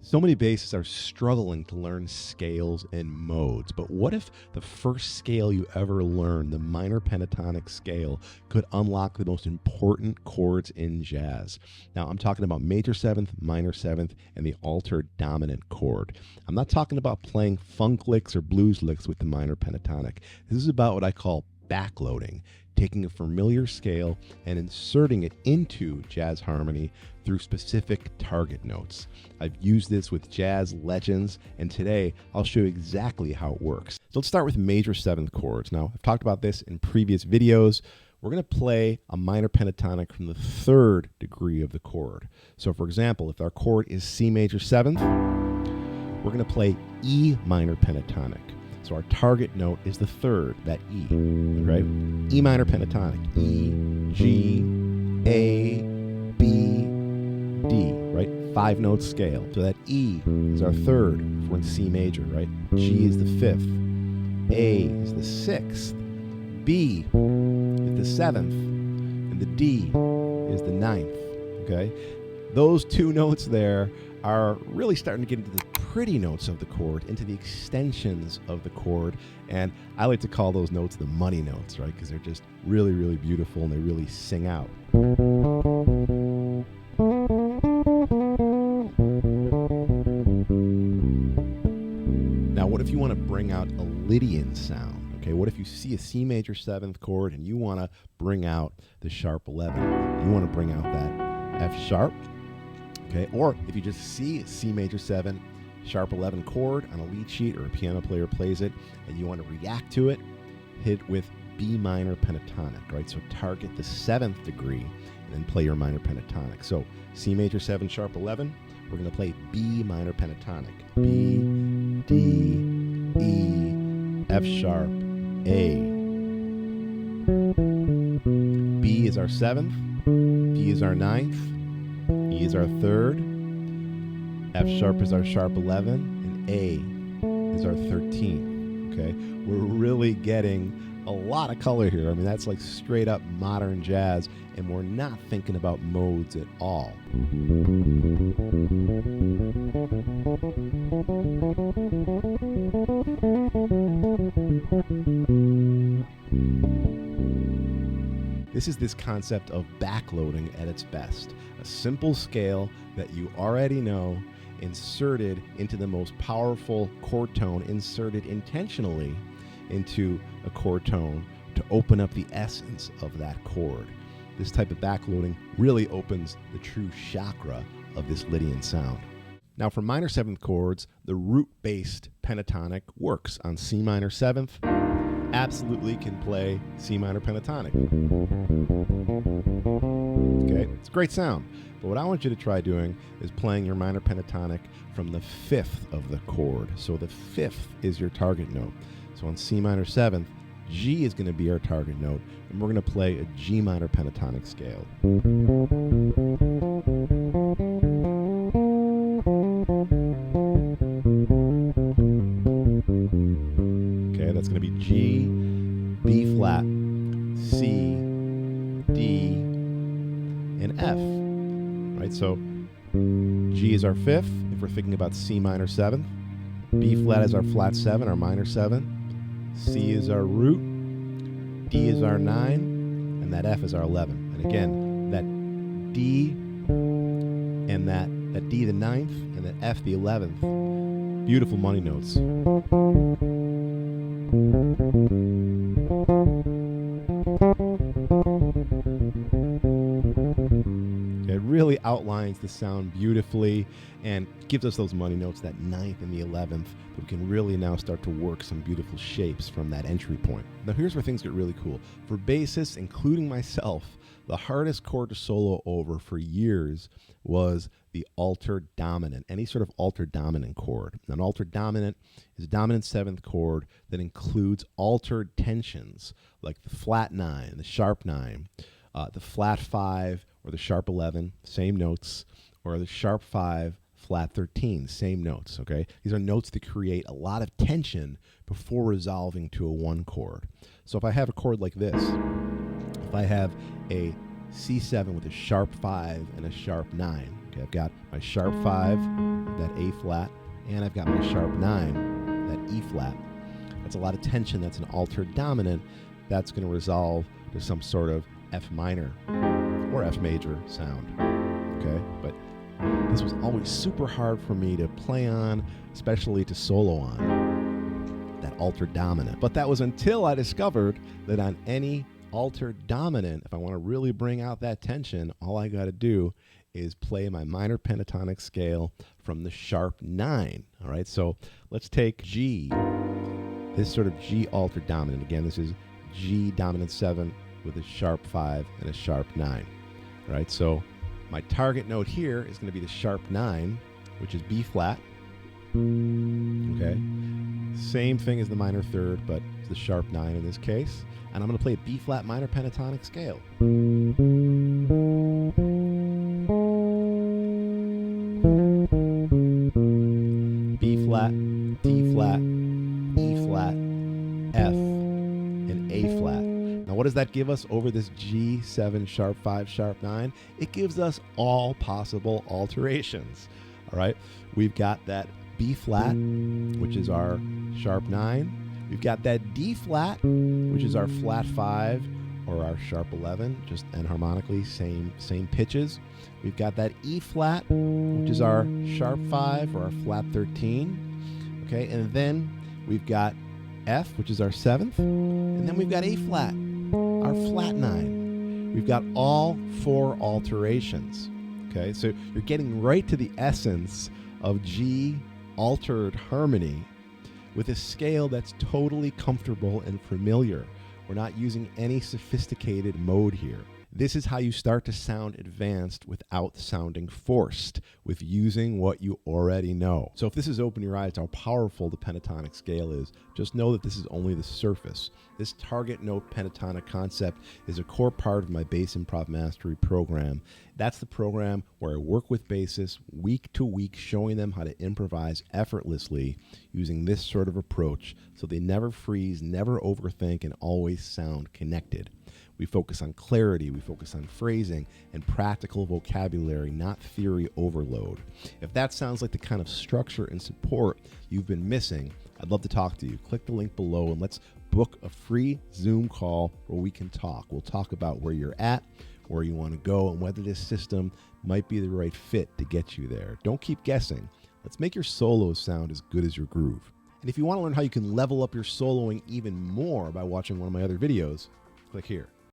So many bassists are struggling to learn scales and modes, but what if the first scale you ever learned, the minor pentatonic scale, could unlock the most important chords in jazz? Now, I'm talking about major seventh, minor seventh, and the altered dominant chord. I'm not talking about playing funk licks or blues licks with the minor pentatonic. This is about what I call backloading, taking a familiar scale and inserting it into jazz harmony through specific target notes. I've used this with jazz legends, and today I'll show you exactly how it works. So let's start with major seventh chords. Now, I've talked about this in previous videos. We're going to play a minor pentatonic from the third degree of the chord. So for example, if our chord is C major seventh, we're going to play E minor pentatonic. So our target note is the third, that E, right? E minor pentatonic, E, G, A, B, D, right? 5-note scale. So that E is our third if we're in C major, right? G is the fifth, A is the sixth, B is the seventh, and the D is the ninth, okay? Those two notes there are really starting to get into the pretty notes of the chord, into the extensions of the chord, and I like to call those notes the money notes, right? Because they're just really, really beautiful and they really sing out. Now, what if you want to bring out a Lydian sound? Okay, what if you see a C major seventh chord and you want to bring out the sharp 11? You want to bring out that F sharp, okay? Or if you just see C major 7, sharp 11 chord on a lead sheet, or a piano player plays it, and you want to react to it, hit it with B minor pentatonic, right? So target the 7th degree and then play your minor pentatonic. So C major 7, sharp 11, we're going to play B minor pentatonic. B, D, E, F sharp, A. B is our 7th, D is our 9th, E is our 3rd, F sharp is our sharp 11, and A is our 13th, okay? We're really getting a lot of color here. I mean, that's like straight up modern jazz, and we're not thinking about modes at all. This is this concept of backloading at its best. A simple scale that you already know, inserted into the most powerful chord tone, inserted intentionally into a chord tone to open up the essence of that chord. This type of backloading really opens the true chakra of this Lydian sound. Now, for minor seventh chords, the root-based pentatonic works on C minor seventh. Absolutely can play C minor pentatonic. Okay, it's a great sound. But what I want you to try doing is playing your minor pentatonic from the 5th of the chord. So the 5th is your target note. So on C minor 7th, G is going to be our target note, and we're going to play a G minor pentatonic scale. Okay, that's going to be G, B flat, C, D, and F. Right, so G is our 5th if we're thinking about C minor 7th. B flat is our flat 7, our minor 7. C is our root. D is our 9, and that F is our 11. And again, that D and that D the 9th and that F the 11th, beautiful money notes. It really outlines the sound beautifully and gives us those money notes, that 9th and the 11th, but we can really now start to work some beautiful shapes from that entry point. Now here's where things get really cool. For bassists, including myself, the hardest chord to solo over for years was the altered dominant, any sort of altered dominant chord. Now, an altered dominant is a dominant 7th chord that includes altered tensions, like the flat 9, the sharp 9, the flat 5, or the sharp 11, same notes, or the sharp 5, flat 13, same notes, okay? These are notes that create a lot of tension before resolving to a 1 chord. So if I have a chord like this, if I have a C7 with a sharp 5 and a sharp 9, Okay, I've got my sharp 5, that A flat, and I've got my sharp 9, that E flat. That's a lot of tension. That's an altered dominant. That's going to resolve to some sort of F minor or F major sound. Okay, but this was always super hard for me to play on, especially to solo on, that altered dominant. But that was until I discovered that on any altered dominant, if I want to really bring out that tension, all I got to do is play my minor pentatonic scale from the sharp 9. All right, so let's take G, this sort of G altered dominant. Again, this is G dominant 7 with a sharp 5 and a sharp 9. All right, so my target note here is going to be the sharp 9, which is B flat. Okay, same thing as the minor third, but it's the sharp 9 in this case. And I'm going to play a B flat minor pentatonic scale. B flat, D flat, E flat, F, and A flat. Now what does that give us over this G7 sharp 5 sharp 9? It gives us all possible alterations. All right, we've got that B flat, which is our sharp 9. We've got that D flat, which is our flat 5 or our sharp 11, just enharmonically, same pitches. We've got that E flat, which is our sharp 5 or our flat 13. Okay, and then we've got F, which is our 7th, and then we've got A flat, our flat 9. We've got all 4 alterations. Okay, so you're getting right to the essence of G altered harmony with a scale that's totally comfortable and familiar. We're not using any sophisticated mode here. This is how you start to sound advanced without sounding forced, with using what you already know. So if this has opened your eyes to how powerful the pentatonic scale is, just know that this is only the surface. This target note pentatonic concept is a core part of my bass improv mastery program. That's the program where I work with bassists week to week, showing them how to improvise effortlessly using this sort of approach so they never freeze, never overthink, and always sound connected. We focus on clarity, we focus on phrasing, and practical vocabulary, not theory overload. If that sounds like the kind of structure and support you've been missing, I'd love to talk to you. Click the link below and let's book a free Zoom call where we can talk. We'll talk about where you're at, where you want to go, and whether this system might be the right fit to get you there. Don't keep guessing. Let's make your solos sound as good as your groove. And if you want to learn how you can level up your soloing even more by watching one of my other videos, click here.